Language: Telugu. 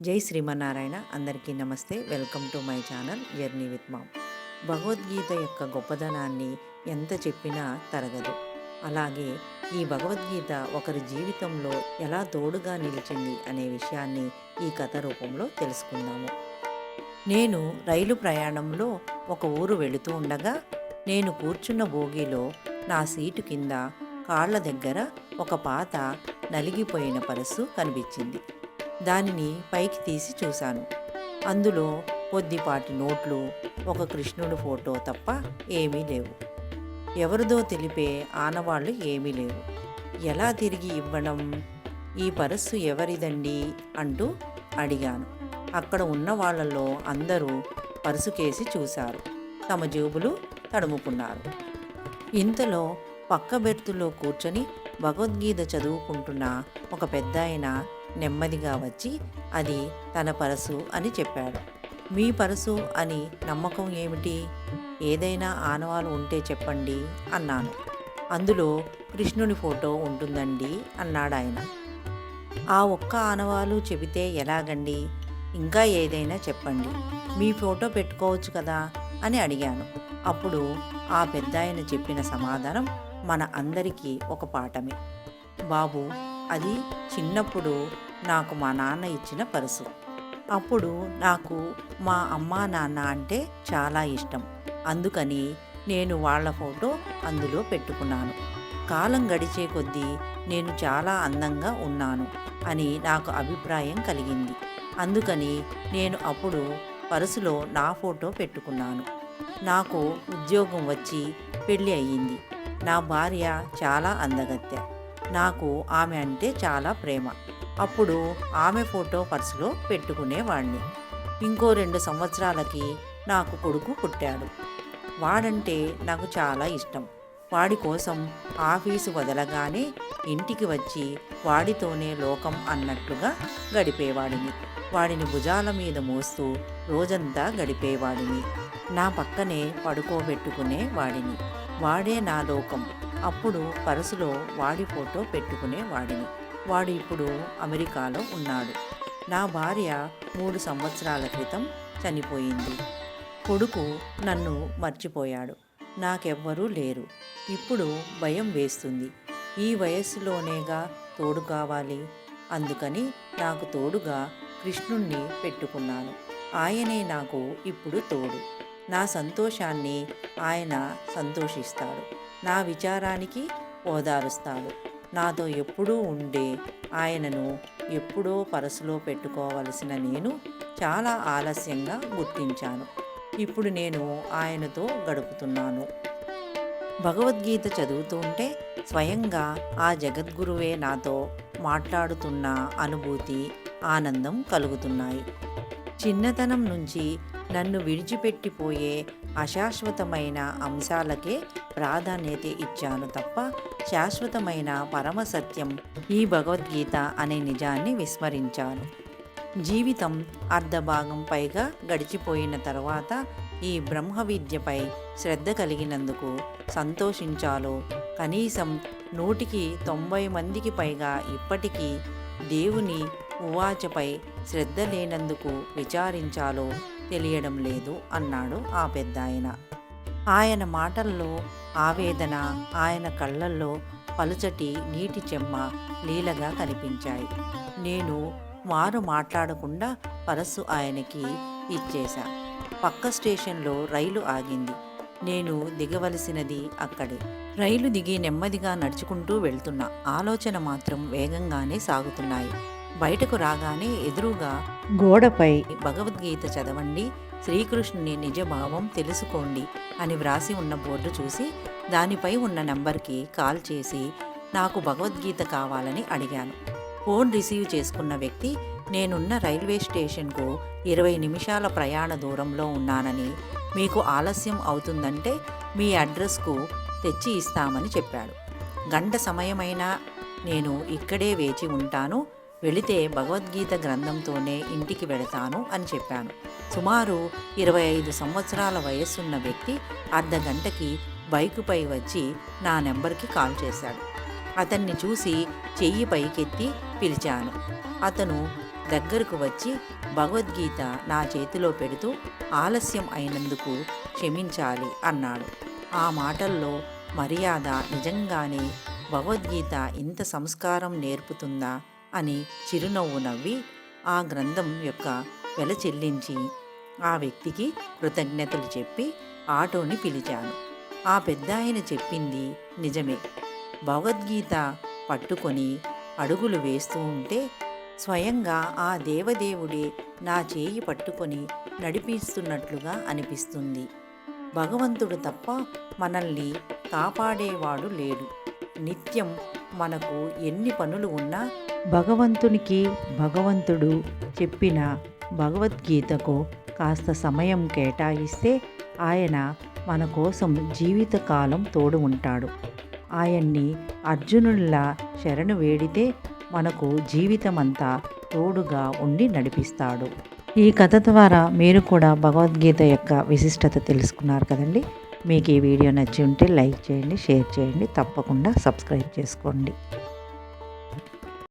జై శ్రీమన్నారాయణ. అందరికీ నమస్తే. Welcome to my channel journey with ma'am. Bhagavad Gita యొక్క గొప్పదనాన్ని ఎంత చెప్పినా తరగదు. అలాగే ఈ భగవద్గీత ఒకరి జీవితంలో ఎలా తోడుగా నిలిచింది అనే విషయాన్ని ఈ కథ రూపంలో తెలుసుకుందాము. నేను రైలు ప్రయాణంలో ఒక ఊరు వెళుతూ ఉండగా నేను కూర్చున్న బోగీలో నా సీటు కింద కాళ్ళ దగ్గర ఒక పాత నలిగిపోయిన పరస్సు కనిపించింది. దానిని పైకి తీసి చూశాను. అందులో కొద్దిపాటి నోట్లు, ఒక కృష్ణుడి ఫోటో తప్ప ఏమీ లేవు. ఎవరిదో తెలిపే ఆనవాళ్లు ఏమీ లేవు. ఎలా తిరిగి ఇవ్వడం? ఈ పరస్సు ఎవరిదండి అంటూ అడిగాను. అక్కడ ఉన్న వాళ్ళల్లో అందరూ పరుసుకేసి చూశారు. తమ జేబులు తడుముకున్నారు. ఇంతలో పక్క బెర్తులో కూర్చొని భగవద్గీత చదువుకుంటున్న ఒక పెద్దాయన నెమ్మదిగా వచ్చి అది తన పరసు అని చెప్పాడు. మీ పరసు అని నమ్మకం ఏమిటి? ఏదైనా ఆనవాలు ఉంటే చెప్పండి అన్నాను. అందులో కృష్ణుని ఫోటో ఉంటుందండి అన్నాడు ఆయన. ఆ ఒక్క ఆనవాలు చెబితే ఎలాగండి? ఇంకా ఏదైనా చెప్పండి, మీ ఫోటో పెట్టుకోవచ్చు కదా అని అడిగాను. అప్పుడు ఆ పెద్దాయన చెప్పిన సమాధానం మన అందరికీ ఒక పాఠమే. బాబు, అది చిన్నప్పుడు నాకు మా నాన్న ఇచ్చిన పర్సు. అప్పుడు నాకు మా అమ్మా నాన్న అంటే చాలా ఇష్టం. అందుకని నేను వాళ్ళ ఫోటో అందులో పెట్టుకున్నాను. కాలం గడిచే కొద్దీ నేను చాలా అందంగా ఉన్నాను అని నాకు అభిప్రాయం కలిగింది. అందుకని నేను అప్పుడు పర్సులో నా ఫోటో పెట్టుకున్నాను. నాకు ఉద్యోగం వచ్చి పెళ్ళి అయ్యింది. నా భార్య చాలా అందగత్తె. నాకు ఆమె అంటే చాలా ప్రేమ. అప్పుడు ఆమె ఫోటో పర్సులో పెట్టుకునేవాడిని. ఇంకో 2 సంవత్సరాలకి నాకు కొడుకు పుట్టాడు. వాడంటే నాకు చాలా ఇష్టం. వాడి కోసం ఆఫీసు వదలగానే ఇంటికి వచ్చి వాడితోనే లోకం అన్నట్లుగా గడిపేవాడిని. వాడిని భుజాల మీద మోస్తూ రోజంతా గడిపేవాడిని. నా పక్కనే పడుకోబెట్టుకునే వాడిని. వాడే నా లోకం. అప్పుడు పరసులో వాడి ఫోటో పెట్టుకునే వాడిని. వాడు ఇప్పుడు అమెరికాలో ఉన్నాడు. నా భార్య 3 సంవత్సరాల క్రితం చనిపోయింది. కొడుకు నన్ను మర్చిపోయాడు. నాకెవ్వరూ లేరు. ఇప్పుడు భయం వేస్తుంది. ఈ వయస్సులోనేగా తోడు కావాలి. అందుకని నాకు తోడుగా కృష్ణుణ్ణి పెట్టుకున్నాను. ఆయనే నాకు ఇప్పుడు తోడు. నా సంతోషాన్ని ఆయన సంతోషిస్తాడు. నా విచారానికి ఓదారుస్తాడు. నాతో ఎప్పుడూ ఉండే ఆయనను ఎప్పుడో పరసులో పెట్టుకోవలసిన నేను చాలా ఆలస్యంగా గుర్తించాను. ఇప్పుడు నేను ఆయనతో గడుపుతున్నాను. భగవద్గీత చదువుతూ ఉంటే స్వయంగా ఆ జగద్గురువే నాతో మాట్లాడుతున్న అనుభూతి, ఆనందం కలుగుతున్నాయి. చిన్నతనం నుంచి నన్ను విడిచిపెట్టిపోయే అశాశ్వతమైన అంశాలకే ప్రాధాన్యత ఇచ్చాను తప్ప శాశ్వతమైన పరమసత్యం ఈ భగవద్గీత అనే నిజాన్ని విస్మరించాను. జీవితం అర్ధభాగం పైగా గడిచిపోయిన తర్వాత ఈ బ్రహ్మ విద్యపై శ్రద్ధ కలిగినందుకు సంతోషించాలో, కనీసం 100కి 90 మందికి పైగా ఇప్పటికీ దేవుని ఉవాచపై శ్రద్ధ లేనందుకు విచారించాలో తెలియడం లేదు అన్నాడు ఆ పెద్దాయన. ఆయన మాటల్లో ఆవేదన, ఆయన కళ్ళల్లో పలుచటి నీటి చెమ్మ లీలగా కనిపించాయి. నేను మారు మాట్లాడకుండా పరస్సు ఆయనకి ఇచ్చేశా. పక్క స్టేషన్లో రైలు ఆగింది. నేను దిగవలసినది అక్కడే. రైలు దిగి నెమ్మదిగా నడుచుకుంటూ వెళ్తున్నా. ఆలోచన మాత్రం వేగంగానే సాగుతున్నాయి. బయటకు రాగానే ఎదురుగా గోడపై భగవద్గీత చదవండి, శ్రీకృష్ణుని నిజభావం తెలుసుకోండి అని వ్రాసి ఉన్న బోర్డు చూసి దానిపై ఉన్న నెంబర్కి కాల్ చేసి నాకు భగవద్గీత కావాలని అడిగాను. ఫోన్ రిసీవ్ చేసుకున్న వ్యక్తి నేనున్న రైల్వే స్టేషన్కు 20 నిమిషాల ప్రయాణ దూరంలో ఉన్నానని, మీకు ఆలస్యం అవుతుందంటే మీ అడ్రస్కు తెచ్చి ఇస్తామని చెప్పాడు. గంట సమయమైనా నేను ఇక్కడే వేచి ఉంటాను. వెళితే భగవద్గీత గ్రంథంతోనే ఇంటికి వెళతాను అని చెప్పాను. సుమారు 25 సంవత్సరాల వయస్సున్న వ్యక్తి అర్ధగంటకి బైకుపై వచ్చి నా నెంబర్కి కాల్ చేశాడు. అతన్ని చూసి చెయ్యి పైకెత్తి పిలిచాను. అతను దగ్గరకు వచ్చి భగవద్గీత నా చేతిలో పెడుతూ ఆలస్యం అయినందుకు క్షమించాలి అన్నాడు. ఆ మాటల్లో మర్యాద నిజంగానే భగవద్గీత ఇంత సంస్కారం నేర్పుతుందా అని చిరునవ్వు నవ్వి ఆ గ్రంథం యొక్క వెల చెల్లించి ఆ వ్యక్తికి కృతజ్ఞతలు చెప్పి ఆటోని పిలిచాను. ఆ పెద్దాయన చెప్పింది నిజమే. భగవద్గీత పట్టుకొని అడుగులు వేస్తూ ఉంటే స్వయంగా ఆ దేవదేవుడే నా చేయి పట్టుకొని నడిపిస్తున్నట్లుగా అనిపిస్తుంది. భగవంతుడు తప్ప మనల్ని కాపాడేవాడు లేడు. నిత్యం మనకు ఎన్ని పనులు ఉన్నా భగవంతుడు చెప్పిన భగవద్గీతకు కాస్త సమయం కేటాయిస్తే ఆయన మన కోసం జీవితకాలం తోడు ఉంటాడు. ఆయన్ని అర్జునుడిలా శరణు వేడితే మనకు జీవితమంతా తోడుగా ఉండి నడిపిస్తాడు. ఈ కథ ద్వారా మీరు కూడా భగవద్గీత యొక్క విశిష్టత తెలుసుకున్నారు కదండి. మీకు ఈ వీడియో నచ్చి ఉంటే లైక్ చేయండి, షేర్ చేయండి, తప్పకుండా సబ్స్క్రైబ్ చేసుకోండి.